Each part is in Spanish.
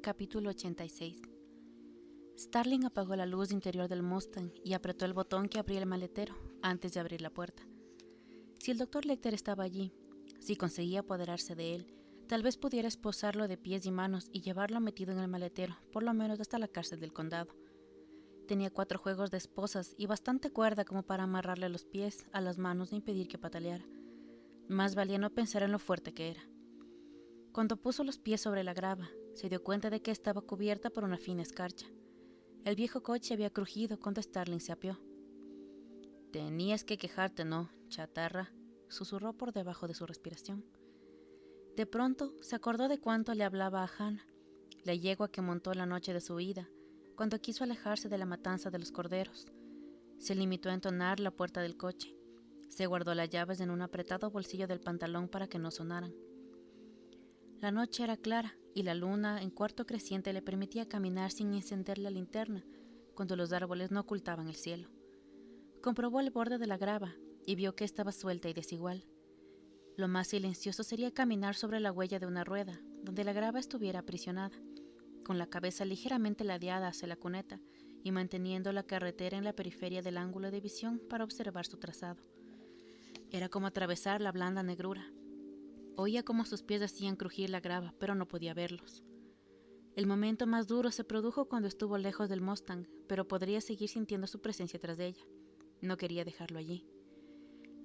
Capítulo 86. Starling apagó la luz interior del Mustang y apretó el botón que abría el maletero antes de abrir la puerta. Si el Dr. Lecter estaba allí, si conseguía apoderarse de él, tal vez pudiera esposarlo de pies y manos y llevarlo metido en el maletero, por lo menos hasta la cárcel del condado. Tenía 4 juegos de esposas y bastante cuerda como para amarrarle los pies a las manos e impedir que pataleara. Más valía no pensar en lo fuerte que era. Cuando puso los pies sobre la grava, se dio cuenta de que estaba cubierta por una fina escarcha. El viejo coche había crujido cuando Starling se apeó. «Tenías que quejarte, ¿no, chatarra?», susurró por debajo de su respiración. De pronto se acordó de cuánto le hablaba a Hannah, la yegua que montó la noche de su huida, cuando quiso alejarse de la matanza de los corderos. Se limitó a entonar la puerta del coche. Se guardó las llaves en un apretado bolsillo del pantalón para que no sonaran. La noche era clara y la luna en cuarto creciente le permitía caminar sin encender la linterna cuando los árboles no ocultaban el cielo. Comprobó el borde de la grava y vio que estaba suelta y desigual. Lo más silencioso sería caminar sobre la huella de una rueda, donde la grava estuviera aprisionada, con la cabeza ligeramente ladeada hacia la cuneta y manteniendo la carretera en la periferia del ángulo de visión para observar su trazado. Era como atravesar la blanda negrura. Oía cómo sus pies hacían crujir la grava, pero no podía verlos. El momento más duro se produjo cuando estuvo lejos del Mustang, pero podría seguir sintiendo su presencia tras de ella. No quería dejarlo allí.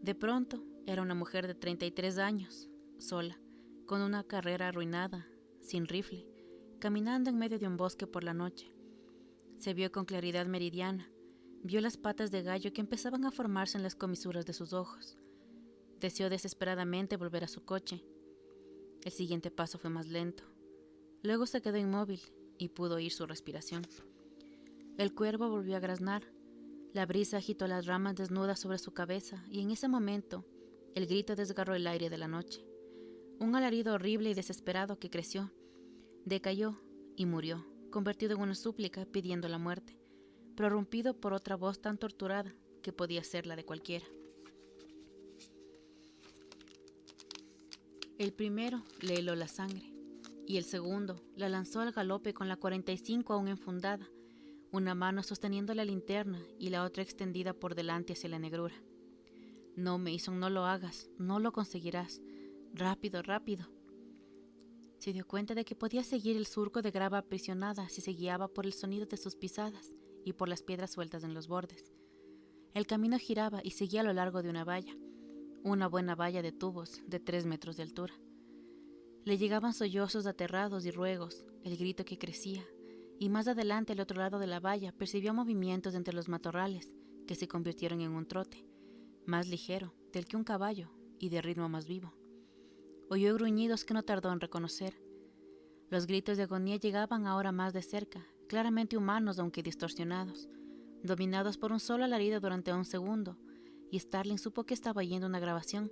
De pronto, era una mujer de 33 años, sola, con una carrera arruinada, sin rifle, caminando en medio de un bosque por la noche. Se vio con claridad meridiana, vio las patas de gallo que empezaban a formarse en las comisuras de sus ojos. Deseó desesperadamente volver a su coche. El siguiente paso fue más lento. Luego se quedó inmóvil y pudo oír su respiración. El cuervo volvió a graznar. La brisa agitó las ramas desnudas sobre su cabeza y en ese momento el grito desgarró el aire de la noche. Un alarido horrible y desesperado que creció, decayó y murió, convertido en una súplica pidiendo la muerte, prorrumpido por otra voz tan torturada que podía ser la de cualquiera. El primero le heló la sangre, y el segundo la lanzó al galope con la 45 aún enfundada, una mano sosteniendo la linterna y la otra extendida por delante hacia la negrura. «No, Mason, no lo hagas, no lo conseguirás. Rápido, rápido». Se dio cuenta de que podía seguir el surco de grava aprisionada si se guiaba por el sonido de sus pisadas y por las piedras sueltas en los bordes. El camino giraba y seguía a lo largo de una valla. Una buena valla de tubos de 3 metros de altura. Le llegaban sollozos aterrados y ruegos, el grito que crecía, y más adelante al otro lado de la valla percibió movimientos entre los matorrales que se convirtieron en un trote, más ligero del que un caballo y de ritmo más vivo. Oyó gruñidos que no tardó en reconocer. Los gritos de agonía llegaban ahora más de cerca, claramente humanos aunque distorsionados, dominados por un solo alarido durante un segundo, y Starling supo que estaba oyendo una grabación,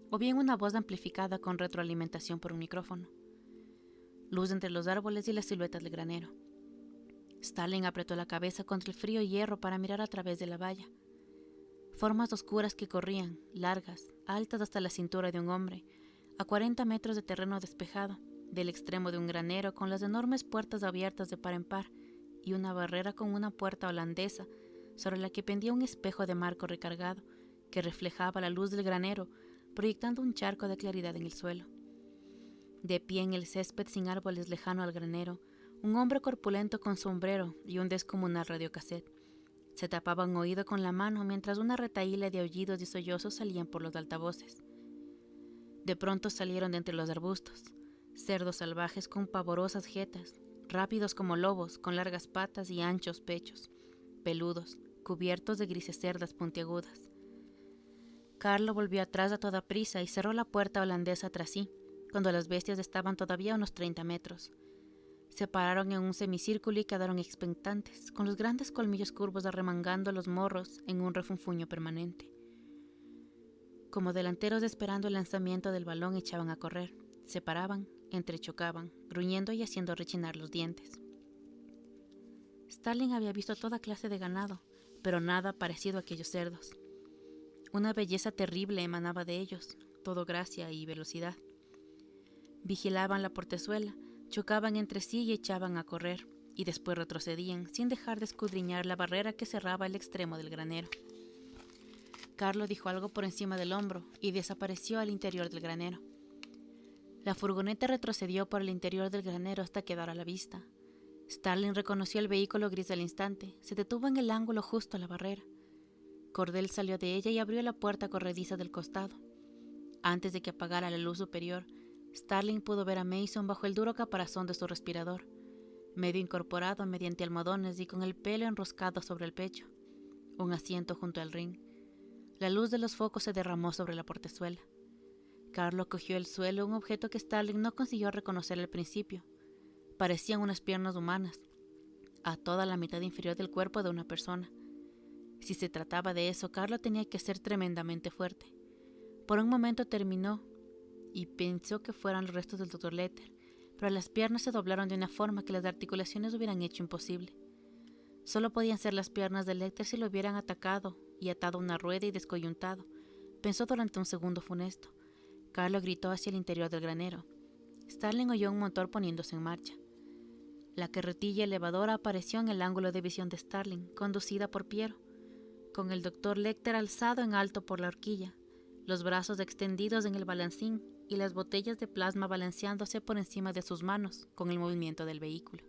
o bien una voz amplificada con retroalimentación por un micrófono. Luz entre los árboles y las siluetas del granero. Starling apretó la cabeza contra el frío hierro para mirar a través de la valla. Formas oscuras que corrían, largas, altas hasta la cintura de un hombre, a 40 metros de terreno despejado, del extremo de un granero con las enormes puertas abiertas de par en par y una barrera con una puerta holandesa sobre la que pendía un espejo de marco recargado que reflejaba la luz del granero, proyectando un charco de claridad en el suelo. De pie en el césped sin árboles lejano al granero, un hombre corpulento con sombrero y un descomunal radiocassette. Se tapaba un oído con la mano mientras una retahíla de aullidos y sollozos salían por los altavoces. De pronto salieron de entre los arbustos, cerdos salvajes con pavorosas jetas, rápidos como lobos, con largas patas y anchos pechos, peludos, cubiertos de grises cerdas puntiagudas. Carlo volvió atrás a toda prisa y cerró la puerta holandesa tras sí, cuando las bestias estaban todavía a unos 30 metros. Se pararon en un semicírculo y quedaron expectantes, con los grandes colmillos curvos arremangando los morros en un refunfuño permanente. Como delanteros esperando el lanzamiento del balón echaban a correr, se paraban, entrechocaban, gruñendo y haciendo rechinar los dientes. Starling había visto toda clase de ganado, pero nada parecido a aquellos cerdos. Una belleza terrible emanaba de ellos, todo gracia y velocidad. Vigilaban la portezuela, Chocaban entre sí y echaban a correr, y después retrocedían, sin dejar de escudriñar la barrera que cerraba el extremo del granero. Carlo dijo algo por encima del hombro y desapareció al interior del granero. La furgoneta retrocedió por el interior del granero hasta quedar a la vista. Starling reconoció el vehículo gris al instante. Se detuvo en el ángulo justo a la barrera. Cordell salió de ella y abrió la puerta corrediza del costado. Antes de que apagara la luz superior, Starling pudo ver a Mason bajo el duro caparazón de su respirador, medio incorporado mediante almohadones y con el pelo enroscado sobre el pecho. Un asiento junto al ring. La luz de los focos se derramó sobre la portezuela. Carlo cogió del suelo un objeto que Starling no consiguió reconocer al principio. Parecían unas piernas humanas, a toda la mitad inferior del cuerpo de una persona. Si se trataba de eso, Carlo tenía que ser tremendamente fuerte. Por un momento terminó y pensó que fueran los restos del Dr. Lecter, pero las piernas se doblaron de una forma que las articulaciones hubieran hecho imposible. Solo podían ser las piernas de Lecter si lo hubieran atacado y atado a una rueda y descoyuntado, pensó durante un segundo funesto. Carlo gritó hacia el interior del granero. Starling oyó un motor poniéndose en marcha. La carretilla elevadora apareció en el ángulo de visión de Starling, conducida por Piero, con el Dr. Lecter alzado en alto por la horquilla, los brazos extendidos en el balancín y las botellas de plasma balanceándose por encima de sus manos con el movimiento del vehículo.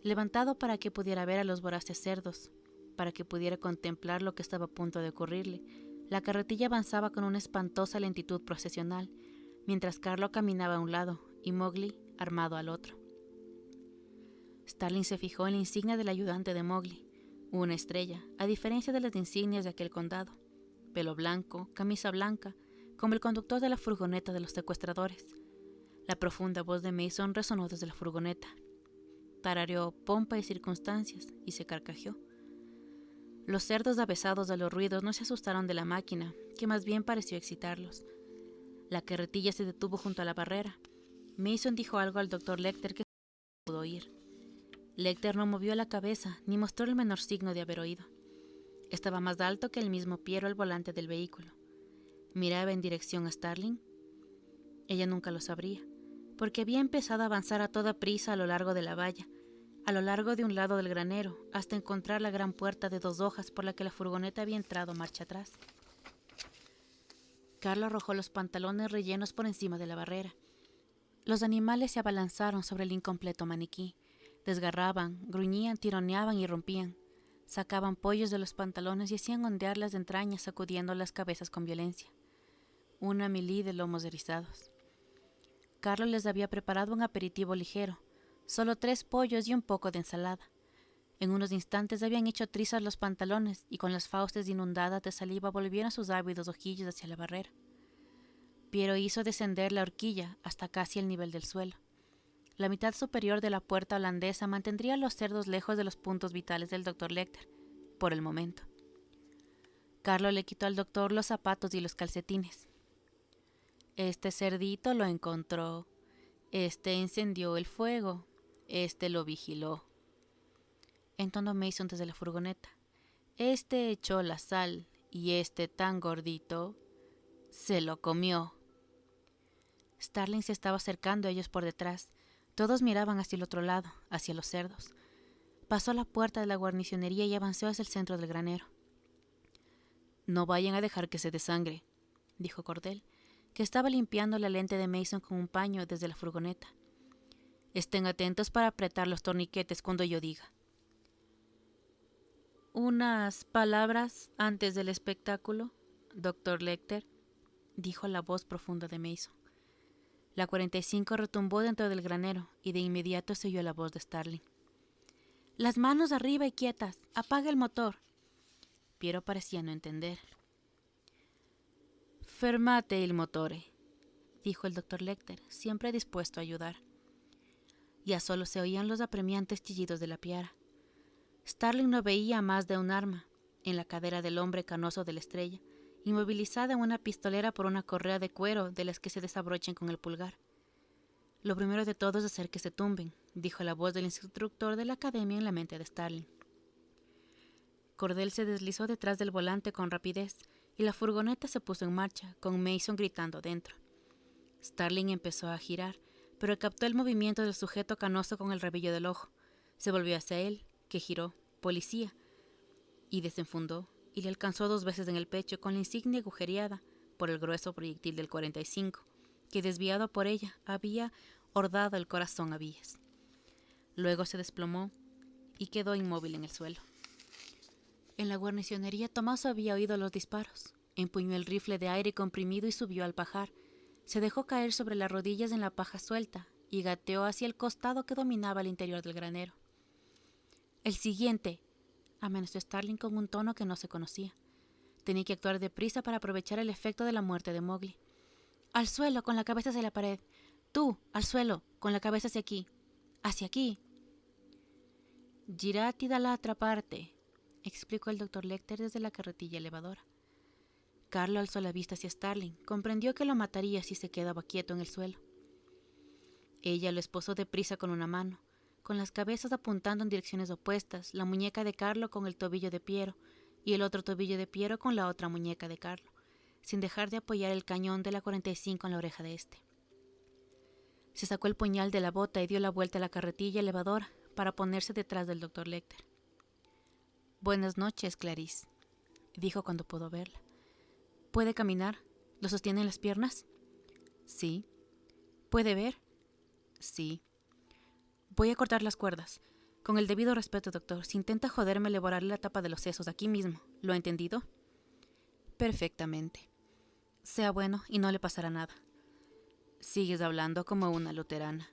Levantado para que pudiera ver a los voraces cerdos, para que pudiera contemplar lo que estaba a punto de ocurrirle, la carretilla avanzaba con una espantosa lentitud procesional, mientras Carlo caminaba a un lado y Mowgli armado al otro. Starling se fijó en la insignia del ayudante de Mowgli, una estrella, a diferencia de las insignias de aquel condado, pelo blanco, camisa blanca, como el conductor de la furgoneta de los secuestradores. La profunda voz de Mason resonó desde la furgoneta. Tarareó pompa y circunstancias y se carcajeó. Los cerdos, avesados a los ruidos, no se asustaron de la máquina, que más bien pareció excitarlos. La carretilla se detuvo junto a la barrera. Mason dijo algo al Dr. Lecter que no pudo oír. Lecter no movió la cabeza ni mostró el menor signo de haber oído. Estaba más alto que el mismo Piero al volante del vehículo. ¿Miraba en dirección a Starling? Ella nunca lo sabría, porque había empezado a avanzar a toda prisa a lo largo de la valla, a lo largo de un lado del granero, hasta encontrar la gran puerta de 2 hojas por la que la furgoneta había entrado marcha atrás. Carlo arrojó los pantalones rellenos por encima de la barrera. Los animales se abalanzaron sobre el incompleto maniquí. Desgarraban, gruñían, tironeaban y rompían. Sacaban pollos de los pantalones y hacían ondear las entrañas sacudiendo las cabezas con violencia. Una milí de lomos erizados. Carlo les había preparado un aperitivo ligero, solo 3 pollos y un poco de ensalada. En unos instantes habían hecho trizas los pantalones y con las fauces inundadas de saliva volvieron sus ávidos ojillos hacia la barrera. Piero hizo descender la horquilla hasta casi el nivel del suelo. La mitad superior de la puerta holandesa mantendría a los cerdos lejos de los puntos vitales del Dr. Lecter, por el momento. Carlo le quitó al doctor los zapatos y los calcetines. Este cerdito lo encontró. Este encendió el fuego. Este lo vigiló. Entonó Mason desde la furgoneta. Este echó la sal y este tan gordito se lo comió. Starling se estaba acercando a ellos por detrás. Todos miraban hacia el otro lado, hacia los cerdos. Pasó la puerta de la guarnicionería y avanzó hacia el centro del granero. No vayan a dejar que se desangre, dijo Cordell, que estaba limpiando la lente de Mason con un paño desde la furgoneta. Estén atentos para apretar los torniquetes cuando yo diga. Unas palabras antes del espectáculo, Dr. Lecter, dijo la voz profunda de Mason. La 45 retumbó dentro del granero y de inmediato se oyó la voz de Starling. Las manos arriba y quietas. Apaga el motor. Piero parecía no entender. Fermate il motore, dijo el Dr. Lecter, siempre dispuesto a ayudar. Ya solo se oían los apremiantes chillidos de la piara. Starling no veía más de un arma, en la cadera del hombre canoso de la estrella, inmovilizada en una pistolera por una correa de cuero de las que se desabrochan con el pulgar. Lo primero de todo es hacer que se tumben, dijo la voz del instructor de la academia en la mente de Starling. Cordell se deslizó detrás del volante con rapidez y la furgoneta se puso en marcha, con Mason gritando dentro. Starling empezó a girar, pero captó el movimiento del sujeto canoso con el rabillo del ojo. Se volvió hacia él, que giró, policía, y desenfundó, y le alcanzó 2 veces en el pecho con la insignia agujereada por el grueso proyectil del 45, que desviado por ella había hordado el corazón a vías. Luego se desplomó y quedó inmóvil en el suelo. En la guarnicionería Tomaso había oído los disparos. Empuñó el rifle de aire comprimido y subió al pajar. Se dejó caer sobre las rodillas en la paja suelta y gateó hacia el costado que dominaba el interior del granero. «El siguiente», amenazó Starling con un tono que no se conocía. Tenía que actuar deprisa para aprovechar el efecto de la muerte de Mowgli. «Al suelo, con la cabeza hacia la pared. Tú, al suelo, con la cabeza hacia aquí. Hacia aquí». «Girati dalla otra parte», explicó el Dr. Lecter desde la carretilla elevadora. Carlo alzó la vista hacia Starling. Comprendió que lo mataría si se quedaba quieto en el suelo. Ella lo esposó deprisa con una mano, con las cabezas apuntando en direcciones opuestas, la muñeca de Carlo con el tobillo de Piero y el otro tobillo de Piero con la otra muñeca de Carlo, sin dejar de apoyar el cañón de la 45 en la oreja de este. Se sacó el puñal de la bota y dio la vuelta a la carretilla elevadora para ponerse detrás del Dr. Lecter. «Buenas noches, Clarice», dijo cuando pudo verla. «¿Puede caminar? ¿Lo sostiene en las piernas?» «Sí». «¿Puede ver?» «Sí». «Voy a cortar las cuerdas. Con el debido respeto, doctor, si intenta joderme, le borraré la tapa de los sesos aquí mismo. ¿Lo ha entendido?» «Perfectamente». «Sea bueno y no le pasará nada». «Sigues hablando como una luterana».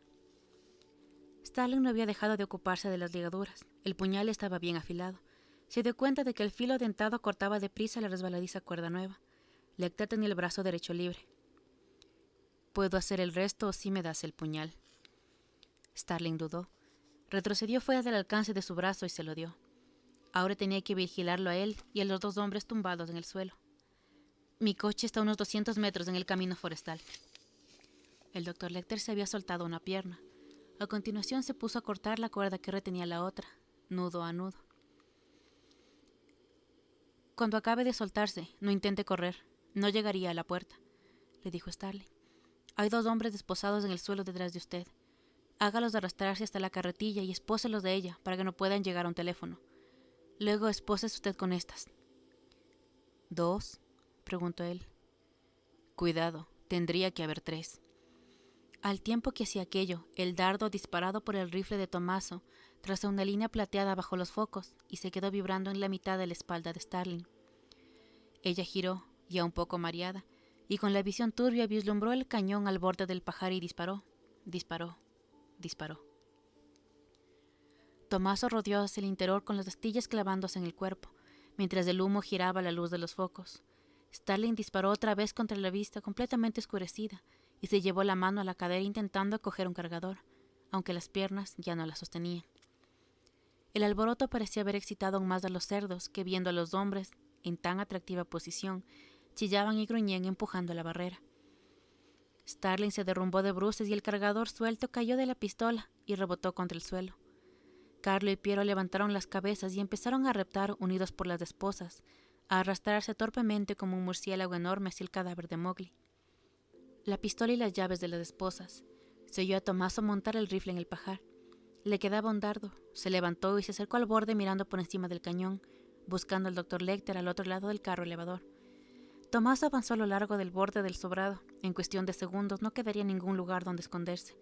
Starling no había dejado de ocuparse de las ligaduras. El puñal estaba bien afilado. Se dio cuenta de que el filo dentado cortaba deprisa la resbaladiza cuerda nueva. Lecter tenía el brazo derecho libre. «Puedo hacer el resto si me das el puñal». Starling dudó. Retrocedió fuera del alcance de su brazo y se lo dio. Ahora tenía que vigilarlo a él y a los 2 hombres tumbados en el suelo. «Mi coche está a unos 200 metros en el camino forestal». El Dr. Lecter se había soltado una pierna. A continuación se puso a cortar la cuerda que retenía la otra, nudo a nudo. «Cuando acabe de soltarse, no intente correr. No llegaría a la puerta», le dijo Starling. «Hay 2 hombres desposados en el suelo detrás de usted. Hágalos arrastrarse hasta la carretilla y espóselos de ella para que no puedan llegar a un teléfono. Luego espósese usted con estas». «¿2?» preguntó él. «Cuidado, tendría que haber 3». Al tiempo que hacía aquello, el dardo disparado por el rifle de Tomaso trazó una línea plateada bajo los focos y se quedó vibrando en la mitad de la espalda de Starling. Ella giró, ya un poco mareada, y con la visión turbia vislumbró el cañón al borde del pajar y disparó. Tomaso rodeó hacia el interior con las astillas clavándose en el cuerpo, mientras el humo giraba a la luz de los focos. Starling disparó otra vez contra la vista completamente oscurecida y se llevó la mano a la cadera intentando coger un cargador, aunque las piernas ya no la sostenían. El alboroto parecía haber excitado aún más a los cerdos que, viendo a los hombres en tan atractiva posición, chillaban y gruñían empujando la barrera. Starling se derrumbó de bruces y el cargador suelto cayó de la pistola y rebotó contra el suelo. Carlo y Piero levantaron las cabezas y empezaron a reptar, unidos por las esposas, a arrastrarse torpemente como un murciélago enorme hacia el cadáver de Mowgli. La pistola y las llaves de las esposas. Se oyó a Tomaso montar el rifle en el pajar. Le quedaba un dardo. Se levantó y se acercó al borde mirando por encima del cañón, buscando al Dr. Lecter al otro lado del carro elevador. Tomaso avanzó a lo largo del borde del sobrado. En cuestión de segundos no quedaría ningún lugar donde esconderse.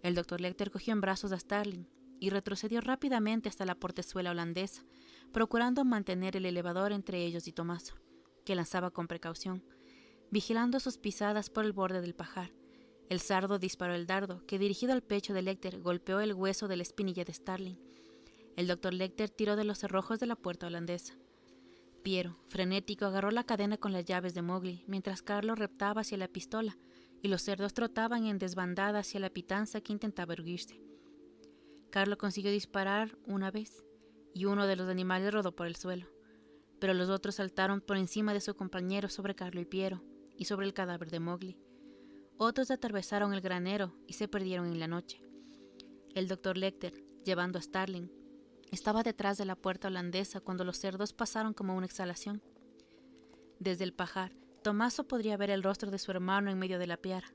El Dr. Lecter cogió en brazos a Starling y retrocedió rápidamente hasta la portezuela holandesa, procurando mantener el elevador entre ellos y Tomaso, que lanzaba con precaución, vigilando sus pisadas por el borde del pajar. El sardo disparó el dardo, que dirigido al pecho de Lecter golpeó el hueso de la espinilla de Starling. El Dr. Lecter tiró de los cerrojos de la puerta holandesa. Piero, frenético, agarró la cadena con las llaves de Mowgli, mientras Carlo reptaba hacia la pistola y los cerdos trotaban en desbandada hacia la pitanza que intentaba erguirse. Carlo consiguió disparar una vez, y uno de los animales rodó por el suelo, pero los otros saltaron por encima de su compañero sobre Carlo y Piero, y sobre el cadáver de Mowgli. Otros atravesaron el granero y se perdieron en la noche. El Dr. Lecter, llevando a Starling, estaba detrás de la puerta holandesa cuando los cerdos pasaron como una exhalación. Desde el pajar, Tomaso podría ver el rostro de su hermano en medio de la piara.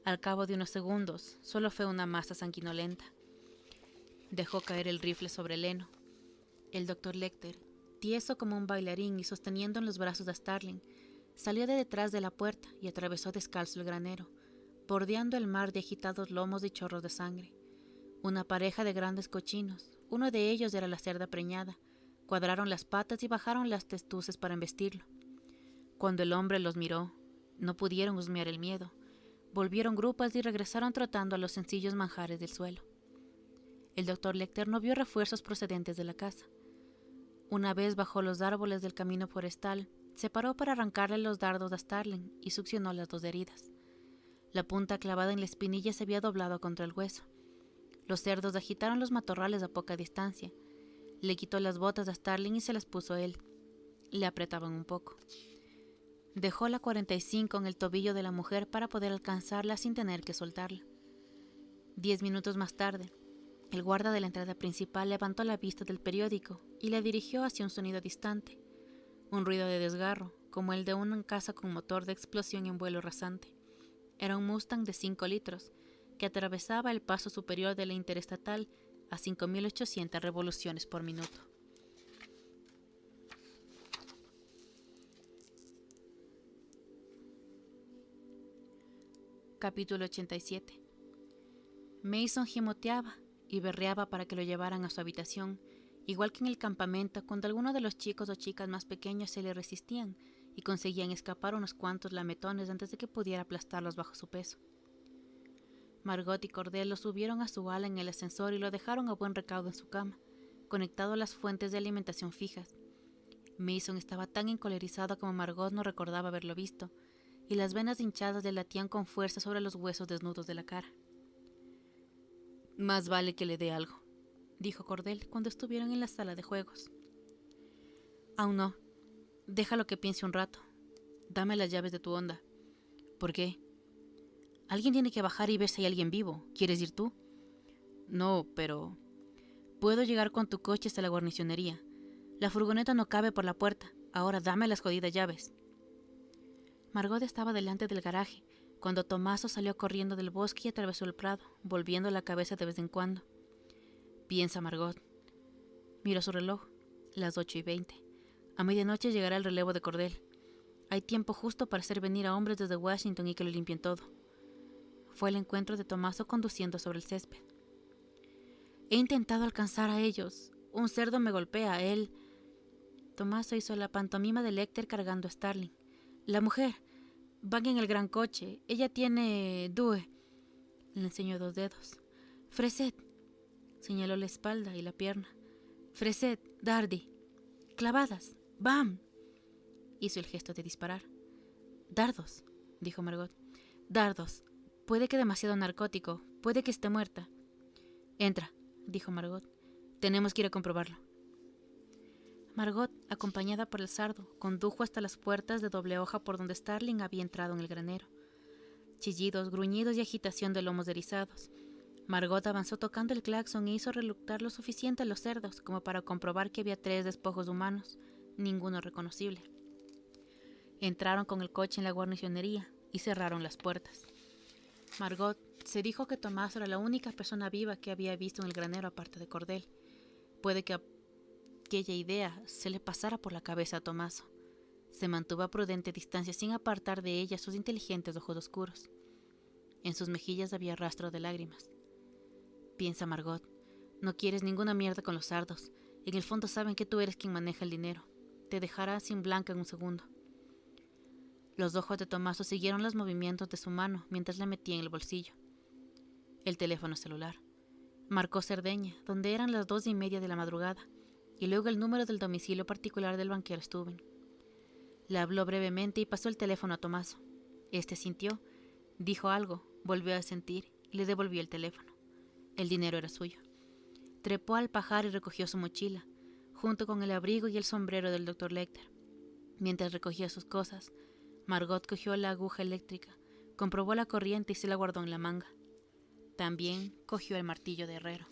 Al cabo de unos segundos, solo fue una masa sanguinolenta. Dejó caer el rifle sobre el heno. El doctor Lecter, tieso como un bailarín y sosteniendo en los brazos a Starling, salió de detrás de la puerta y atravesó descalzo el granero, bordeando el mar de agitados lomos y chorros de sangre. Una pareja de grandes cochinos, uno de ellos era la cerda preñada, cuadraron las patas y bajaron las testuces para embestirlo. Cuando el hombre los miró, no pudieron husmear el miedo, volvieron grupas y regresaron trotando a los sencillos manjares del suelo. El doctor Lecter no vio refuerzos procedentes de la casa. Una vez bajó los árboles del camino forestal, se paró para arrancarle los dardos a Starling y succionó las dos heridas. La punta clavada en la espinilla se había doblado contra el hueso. Los cerdos agitaron los matorrales a poca distancia. Le quitó las botas a Starling y se las puso él. Le apretaban un poco. Dejó la 45 en el tobillo de la mujer para poder alcanzarla sin tener que soltarla. 10 minutos más tarde, el guarda de la entrada principal levantó la vista del periódico y la dirigió hacia un sonido distante, un ruido de desgarro, como el de una casa con motor de explosión en vuelo rasante. Era un Mustang de 5 litros, que atravesaba el paso superior de la interestatal a 5.800 revoluciones por minuto. Capítulo 87. Mason gimoteaba y berreaba para que lo llevaran a su habitación, igual que en el campamento cuando algunos de los chicos o chicas más pequeños se le resistían y conseguían escapar unos cuantos lametones antes de que pudiera aplastarlos bajo su peso. Margot y Cordell lo subieron a su ala en el ascensor y lo dejaron a buen recaudo en su cama, conectado a las fuentes de alimentación fijas. Mason estaba tan encolerizado como Margot no recordaba haberlo visto, y las venas hinchadas le latían con fuerza sobre los huesos desnudos de la cara. «Más vale que le dé algo», dijo Cordell cuando estuvieron en la sala de juegos. «Aún no. Déjalo que piense un rato. Dame las llaves de tu Honda». «¿Por qué?» «Alguien tiene que bajar y ver si hay alguien vivo. ¿Quieres ir tú?» «No, pero...» «Puedo llegar con tu coche hasta la guarnicionería. La furgoneta no cabe por la puerta. Ahora dame las jodidas llaves». Margot estaba delante del garaje, cuando Tomaso salió corriendo del bosque y atravesó el prado, volviendo la cabeza de vez en cuando. «Piensa, Margot». Miró su reloj. Las 8:20. A medianoche llegará el relevo de Cordell. Hay tiempo justo para hacer venir a hombres desde Washington y que lo limpien todo. Fue el encuentro de Tomaso conduciendo sobre el césped. «He intentado alcanzar a ellos. Un cerdo me golpea. Él...» Tomaso hizo la pantomima de Lecter cargando a Starling. «La mujer. Van en el gran coche. Ella tiene... Due». Le enseñó 2 dedos. «Freset». Señaló la espalda y la pierna. «Freset, Dardy. Clavadas. ¡Bam!». Hizo el gesto de disparar. «Dardos», dijo Margot. «Dardos. Puede que demasiado narcótico. Puede que esté muerta». «Entra», dijo Margot. «Tenemos que ir a comprobarlo». Margot, acompañada por el sardo, condujo hasta las puertas de doble hoja por donde Starling había entrado en el granero. Chillidos, gruñidos y agitación de lomos erizados. Margot avanzó tocando el claxon e hizo reluctar lo suficiente a los cerdos como para comprobar que había 3 despojos humanos, ninguno reconocible. Entraron con el coche en la guarnicionería y cerraron las puertas. Margot se dijo que Tomás era la única persona viva que había visto en el granero aparte de Cordell. Puede que aquella idea se le pasara por la cabeza a Tomaso. Se mantuvo a prudente distancia sin apartar de ella sus inteligentes ojos oscuros. En sus mejillas había rastro de lágrimas. «Piensa, Margot, no quieres ninguna mierda con los sardos. En el fondo saben que tú eres quien maneja el dinero. Te dejará sin blanca en un segundo». Los ojos de Tomaso siguieron los movimientos de su mano mientras la metía en el bolsillo. El teléfono celular. Marcó Cerdeña, donde eran las 2:30 de la madrugada, y luego el número del domicilio particular del banquero Steuben. Le habló brevemente y pasó el teléfono a Tomaso. Este sintió, dijo algo, volvió a sentir y le devolvió el teléfono. El dinero era suyo. Trepó al pajar y recogió su mochila, junto con el abrigo y el sombrero del doctor Lecter. Mientras recogía sus cosas, Margot cogió la aguja eléctrica, comprobó la corriente y se la guardó en la manga. También cogió el martillo de herrero.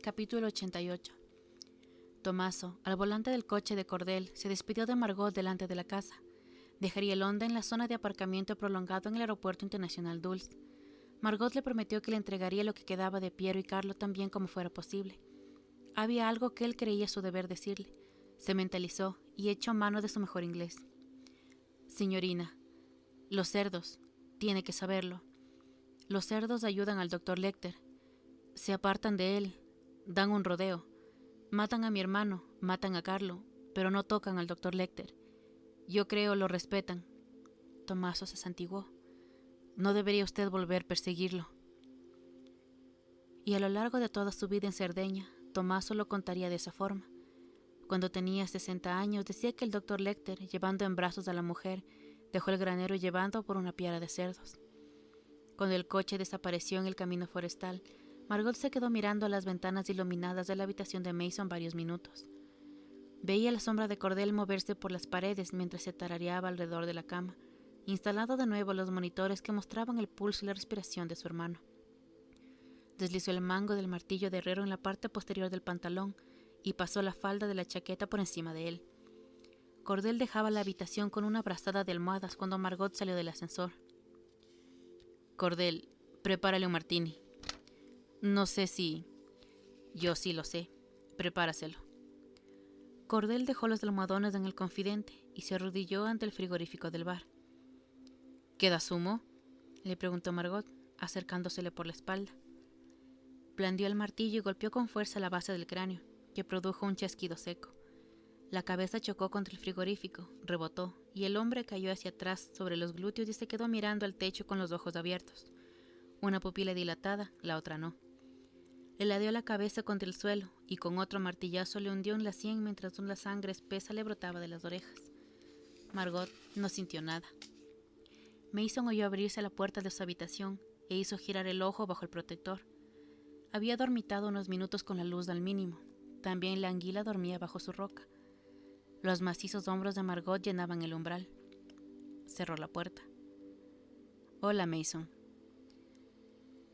Capítulo 88. Tommaso, al volante del coche de Cordell, se despidió de Margot delante de la casa. Dejaría el Honda en la zona de aparcamiento prolongado en el Aeropuerto Internacional Dulles. Margot le prometió que le entregaría lo que quedaba de Piero y Carlo tan bien como fuera posible. Había algo que él creía su deber decirle. Se mentalizó y echó mano de su mejor inglés. Señorina, los cerdos, tiene que saberlo. Los cerdos ayudan al Dr. Lecter. Se apartan de él, dan un rodeo. Matan a mi hermano, matan a Carlo, pero no tocan al Dr. Lecter. Yo creo lo respetan. Tommaso se santiguó. No debería usted volver a perseguirlo. Y a lo largo de toda su vida en Cerdeña, Tommaso lo contaría de esa forma. Cuando tenía 60 años, decía que el Dr. Lecter, llevando en brazos a la mujer, dejó el granero llevando por una piara de cerdos. Cuando el coche desapareció en el camino forestal, Margot se quedó mirando a las ventanas iluminadas de la habitación de Mason varios minutos. Veía la sombra de Cordell moverse por las paredes mientras se tarareaba alrededor de la cama, instalando de nuevo los monitores que mostraban el pulso y la respiración de su hermano. Deslizó el mango del martillo de herrero en la parte posterior del pantalón y pasó la falda de la chaqueta por encima de él. Cordell dejaba la habitación con una brazada de almohadas cuando Margot salió del ascensor. Cordell, prepárale un martini. No sé si... Yo sí lo sé. Prepáraselo. Cordell dejó los almohadones en el confidente y se arrodilló ante el frigorífico del bar. ¿Queda zumo?, le preguntó Margot, acercándosele por la espalda. Blandió el martillo y golpeó con fuerza la base del cráneo, que produjo un chasquido seco. La cabeza chocó contra el frigorífico, rebotó, y el hombre cayó hacia atrás sobre los glúteos y se quedó mirando al techo con los ojos abiertos. Una pupila dilatada, la otra no. Le ladeó la cabeza contra el suelo y con otro martillazo le hundió en la sien mientras una sangre espesa le brotaba de las orejas. Margot no sintió nada. Mason oyó abrirse la puerta de su habitación e hizo girar el ojo bajo el protector. Había dormitado unos minutos con la luz al mínimo. También la anguila dormía bajo su roca. Los macizos hombros de Margot llenaban el umbral. Cerró la puerta. Hola, Mason.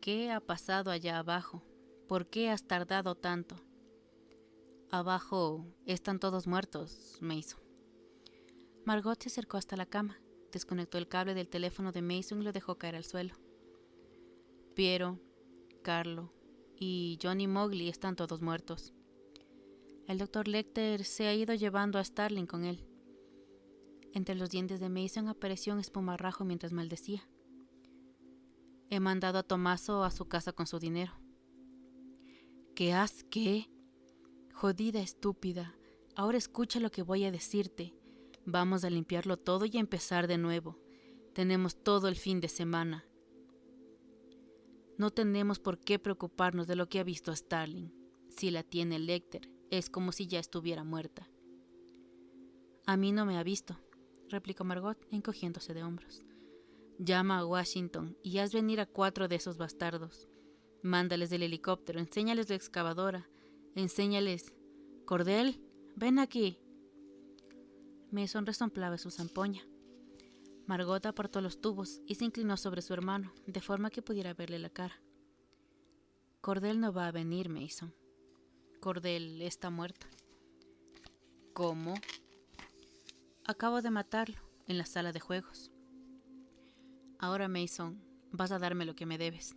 ¿Qué ha pasado allá abajo? ¿Por qué has tardado tanto? Abajo están todos muertos, Mason. Margot se acercó hasta la cama, desconectó el cable del teléfono de Mason y lo dejó caer al suelo. Piero, Carlo y Johnny Mowgli están todos muertos. El Dr. Lecter se ha ido llevando a Starling con él. Entre los dientes de Mason apareció un espumarrajo mientras maldecía. He mandado a Tommaso a su casa con su dinero. ¿Qué? Jodida estúpida. Ahora escucha lo que voy a decirte. Vamos a limpiarlo todo y a empezar de nuevo. Tenemos todo el fin de semana. No tenemos por qué preocuparnos de lo que ha visto Starling. Si la tiene Lecter, es como si ya estuviera muerta. A mí no me ha visto, replicó Margot, encogiéndose de hombros. Llama a Washington y haz venir a 4 de esos bastardos. Mándales del helicóptero, enséñales la excavadora, enséñales... Cordell, ven aquí. Mason resomplaba su zampoña. Margot apartó los tubos y se inclinó sobre su hermano, de forma que pudiera verle la cara. Cordell no va a venir, Mason. Cordell está muerta. ¿Cómo? Acabo de matarlo, en la sala de juegos. Ahora, Mason, vas a darme lo que me debes.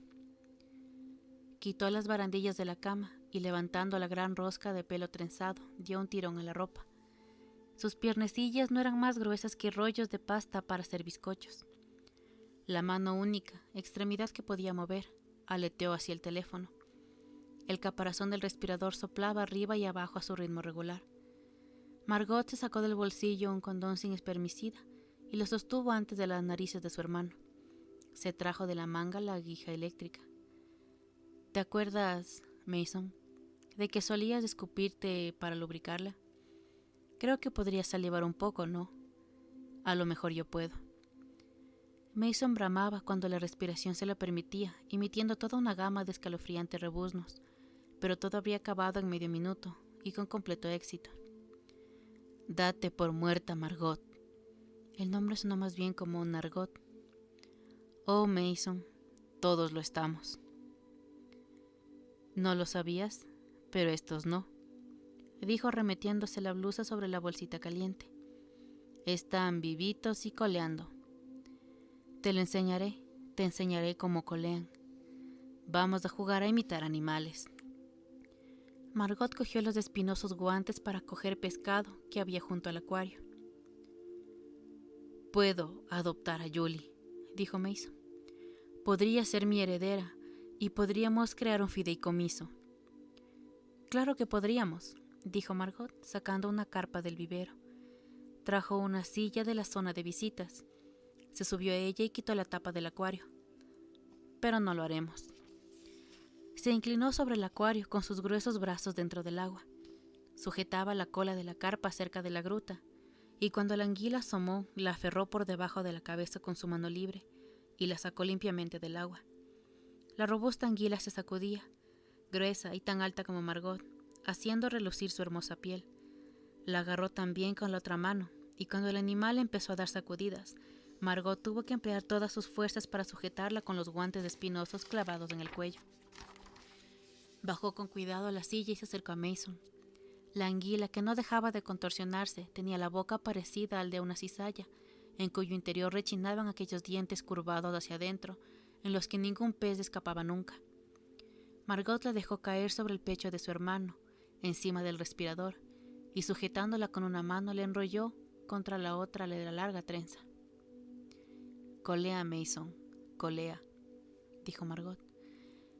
Quitó las barandillas de la cama y levantando la gran rosca de pelo trenzado, dio un tirón a la ropa. Sus piernecillas no eran más gruesas que rollos de pasta para hacer bizcochos. La mano única, extremidad que podía mover, aleteó hacia el teléfono. El caparazón del respirador soplaba arriba y abajo a su ritmo regular. Margot se sacó del bolsillo un condón sin espermicida y lo sostuvo antes de las narices de su hermano. Se trajo de la manga la aguija eléctrica. ¿Te acuerdas, Mason, de que solías escupirte para lubricarla? Creo que podrías salivar un poco, ¿no? A lo mejor yo puedo. Mason bramaba cuando la respiración se lo permitía, emitiendo toda una gama de escalofriantes rebuznos, pero todo habría acabado en medio minuto y con completo éxito. Date por muerta, Margot. El nombre sonó más bien como un argot. Oh, Mason, todos lo estamos. No lo sabías, pero estos no. dijo remetiéndose la blusa sobre la bolsita caliente. Están vivitos y coleando. Te enseñaré cómo colean. Vamos a jugar a imitar animales. Margot cogió los espinosos guantes para coger pescado que había junto al acuario. Puedo adoptar a Julie, dijo Mason. Podría ser mi heredera y podríamos crear un fideicomiso. Claro que podríamos, dijo Margot, sacando una carpa del vivero. Trajo una silla de la zona de visitas. Se subió a ella y quitó la tapa del acuario. Pero no lo haremos. Se inclinó sobre el acuario con sus gruesos brazos dentro del agua. Sujetaba la cola de la carpa cerca de la gruta, y cuando la anguila asomó, la aferró por debajo de la cabeza con su mano libre y la sacó limpiamente del agua. La robusta anguila se sacudía, gruesa y tan alta como Margot, haciendo relucir su hermosa piel. La agarró también con la otra mano, y cuando el animal empezó a dar sacudidas, Margot tuvo que emplear todas sus fuerzas para sujetarla con los guantes espinosos clavados en el cuello. Bajó con cuidado a la silla y se acercó a Mason. La anguila, que no dejaba de contorsionarse, tenía la boca parecida al de una cizalla, en cuyo interior rechinaban aquellos dientes curvados hacia adentro, en los que ningún pez escapaba nunca. Margot la dejó caer sobre el pecho de su hermano, encima del respirador, y sujetándola con una mano le enrolló contra la otra de la larga trenza. «Colea, Mason, colea», dijo Margot.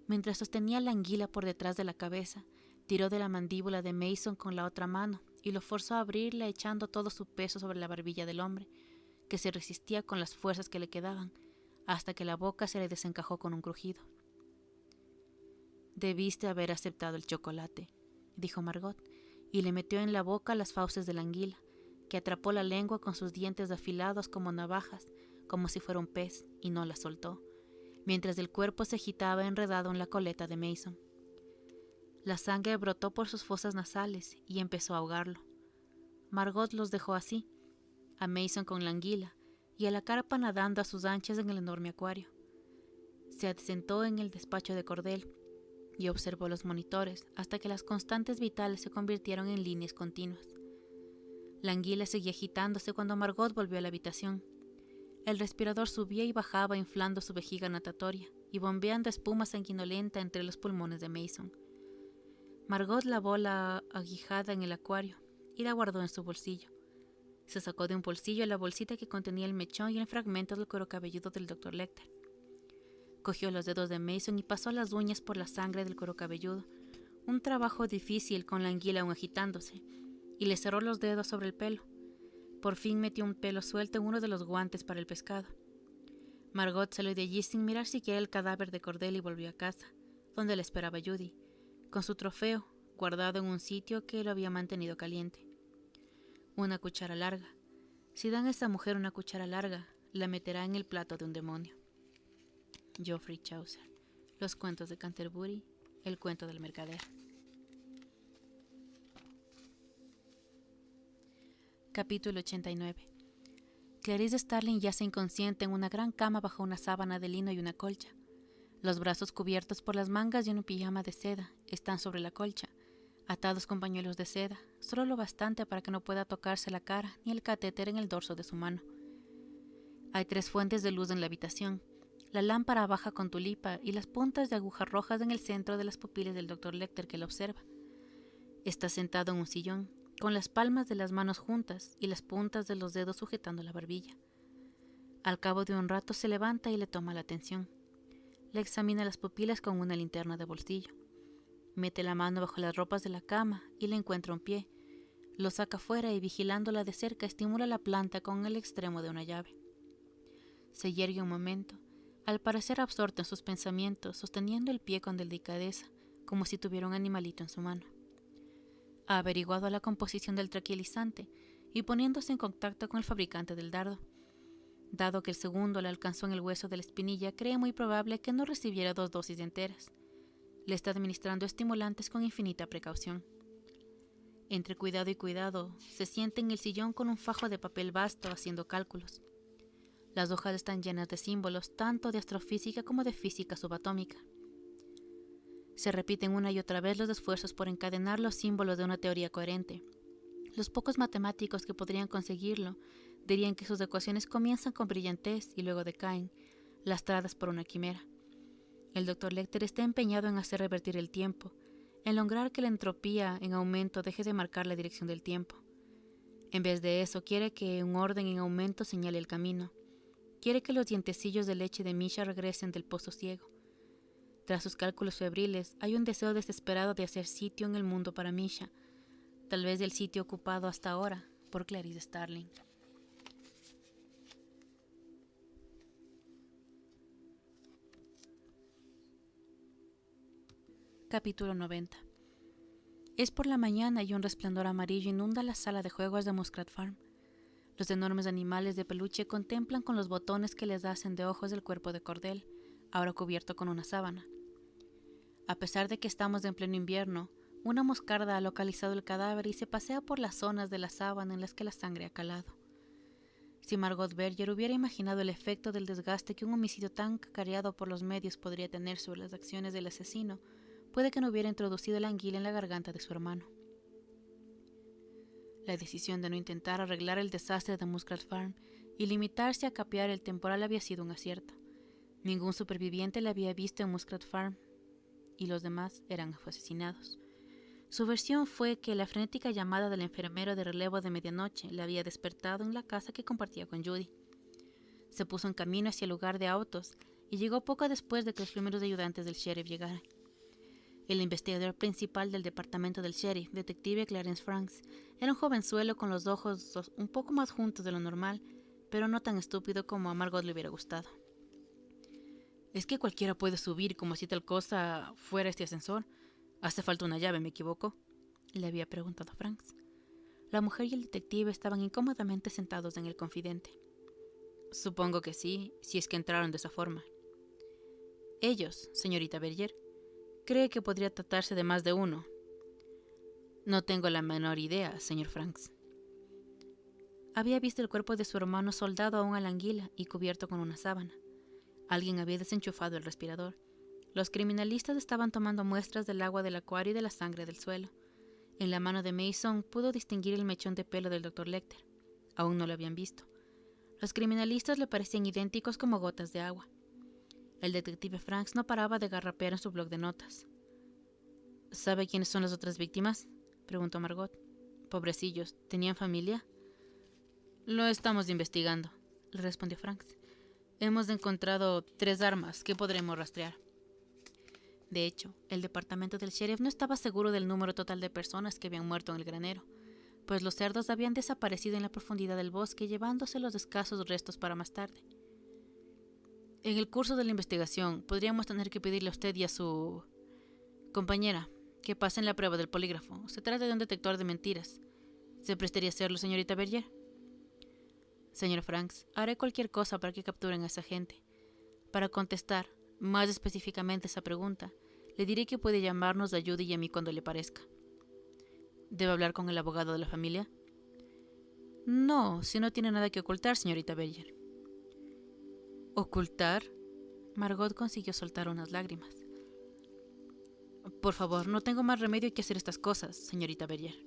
Mientras sostenía la anguila por detrás de la cabeza, tiró de la mandíbula de Mason con la otra mano y lo forzó a abrirla echando todo su peso sobre la barbilla del hombre, que se resistía con las fuerzas que le quedaban, hasta que la boca se le desencajó con un crujido. «Debiste haber aceptado el chocolate», dijo Margot, y le metió en la boca las fauces de la anguila, que atrapó la lengua con sus dientes afilados como navajas, como si fuera un pez, y no la soltó, mientras el cuerpo se agitaba enredado en la coleta de Mason. La sangre brotó por sus fosas nasales y empezó a ahogarlo. Margot los dejó así, a Mason con la anguila y a la carpa nadando a sus anchas en el enorme acuario. Se sentó en el despacho de cordel y observó los monitores hasta que las constantes vitales se convirtieron en líneas continuas. La anguila seguía agitándose cuando Margot volvió a la habitación. El respirador subía y bajaba inflando su vejiga natatoria y bombeando espuma sanguinolenta entre los pulmones de Mason. Margot lavó la aguijada en el acuario y la guardó en su bolsillo. Se sacó de un bolsillo la bolsita que contenía el mechón y el fragmento del cuero cabelludo del Dr. Lecter. Cogió los dedos de Mason y pasó las uñas por la sangre del cuero cabelludo, un trabajo difícil con la anguila aún agitándose, y le cerró los dedos sobre el pelo. Por fin metió un pelo suelto en uno de los guantes para el pescado. Margot salió de allí sin mirar siquiera el cadáver de Cordell y volvió a casa, donde le esperaba Judy, con su trofeo guardado en un sitio que lo había mantenido caliente. Una cuchara larga. Si dan a esa mujer una cuchara larga, la meterá en el plato de un demonio. Geoffrey Chaucer. Los cuentos de Canterbury. El cuento del mercader. Capítulo 89. Clarice Starling yace inconsciente en una gran cama bajo una sábana de lino y una colcha. Los brazos cubiertos por las mangas de un pijama de seda están sobre la colcha, atados con pañuelos de seda, solo lo bastante para que no pueda tocarse la cara ni el catéter en el dorso de su mano. Hay 3 fuentes de luz en la habitación, la lámpara baja con tulipa y las puntas de agujas rojas en el centro de las pupilas del Dr. Lecter que la observa. Está sentado en un sillón, con las palmas de las manos juntas y las puntas de los dedos sujetando la barbilla. Al cabo de un rato se levanta y le toma la atención. Le examina las pupilas con una linterna de bolsillo. Mete la mano bajo las ropas de la cama y le encuentra un pie. Lo saca fuera y vigilándola de cerca estimula la planta con el extremo de una llave. Se yergue un momento, al parecer absorto en sus pensamientos, sosteniendo el pie con delicadeza, como si tuviera un animalito en su mano. Ha averiguado la composición del tranquilizante y poniéndose en contacto con el fabricante del dardo. Dado que el segundo le alcanzó en el hueso de la espinilla, cree muy probable que no recibiera 2 dosis enteras. Le está administrando estimulantes con infinita precaución. Entre cuidado y cuidado, se sienta en el sillón con un fajo de papel vasto haciendo cálculos. Las hojas están llenas de símbolos, tanto de astrofísica como de física subatómica. Se repiten una y otra vez los esfuerzos por encadenar los símbolos de una teoría coherente. Los pocos matemáticos que podrían conseguirlo dirían que sus ecuaciones comienzan con brillantez y luego decaen, lastradas por una quimera. El Dr. Lecter está empeñado en hacer revertir el tiempo, en lograr que la entropía en aumento deje de marcar la dirección del tiempo. En vez de eso, quiere que un orden en aumento señale el camino. Quiere que los dientecillos de leche de Misha regresen del pozo ciego. Tras sus cálculos febriles, hay un deseo desesperado de hacer sitio en el mundo para Misha, tal vez el sitio ocupado hasta ahora por Clarice Starling. Capítulo 90. Es por la mañana y un resplandor amarillo inunda la sala de juegos de Muskrat Farm. Los enormes animales de peluche contemplan con los botones que les hacen de ojos el cuerpo de cordel, ahora cubierto con una sábana. A pesar de que estamos en pleno invierno, una moscarda ha localizado el cadáver y se pasea por las zonas de la sábana en las que la sangre ha calado. Si Margot Berger hubiera imaginado el efecto del desgaste que un homicidio tan cacareado por los medios podría tener sobre las acciones del asesino, puede que no hubiera introducido la anguila en la garganta de su hermano. La decisión de no intentar arreglar el desastre de Muskrat Farm y limitarse a capear el temporal había sido un acierto. Ningún superviviente la había visto en Muskrat Farm y los demás eran asesinados. Su versión fue que la frenética llamada del enfermero de relevo de medianoche le había despertado en la casa que compartía con Judy. Se puso en camino hacia el lugar de autos y llegó poco después de que los primeros ayudantes del sheriff llegaran. El investigador principal del departamento del sheriff, detective Clarence Franks, era un jovenzuelo con los ojos un poco más juntos de lo normal, pero no tan estúpido como a Margot le hubiera gustado. ¿Es que cualquiera puede subir como si tal cosa fuera este ascensor? ¿Hace falta una llave, me equivoco?, le había preguntado Franks. La mujer y el detective estaban incómodamente sentados en el confidente. Supongo que sí, si es que entraron de esa forma. Ellos, señorita Berger, ¿cree que podría tratarse de más de uno? No tengo la menor idea, señor Franks. Había visto el cuerpo de su hermano soldado aún a la anguila y cubierto con una sábana. Alguien había desenchufado el respirador. Los criminalistas estaban tomando muestras del agua del acuario y de la sangre del suelo. En la mano de Mason pudo distinguir el mechón de pelo del Dr. Lecter. Aún no lo habían visto. Los criminalistas le parecían idénticos como gotas de agua. El detective Franks no paraba de garrapear en su bloc de notas. ¿Sabe quiénes son las otras víctimas?, preguntó Margot. Pobrecillos, ¿tenían familia? Lo estamos investigando, le respondió Franks. Hemos encontrado 3 armas que podremos rastrear. De hecho, el departamento del sheriff no estaba seguro del número total de personas que habían muerto en el granero, pues los cerdos habían desaparecido en la profundidad del bosque, llevándose los escasos restos para más tarde. En el curso de la investigación, podríamos tener que pedirle a usted y a su compañera que pasen la prueba del polígrafo. Se trata de un detector de mentiras. ¿Se prestaría a hacerlo, señorita Berger? Señor Franks, haré cualquier cosa para que capturen a esa gente. Para contestar más específicamente esa pregunta, le diré que puede llamarnos a Judy y a mí cuando le parezca. ¿Debe hablar con el abogado de la familia? No, si no tiene nada que ocultar, señorita Berger. ¿Ocultar? Margot consiguió soltar unas lágrimas. Por favor, no tengo más remedio que hacer estas cosas, señorita Berger.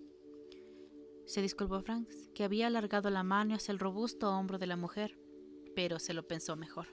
Se disculpó Franks, que había alargado la mano hacia el robusto hombro de la mujer, pero se lo pensó mejor.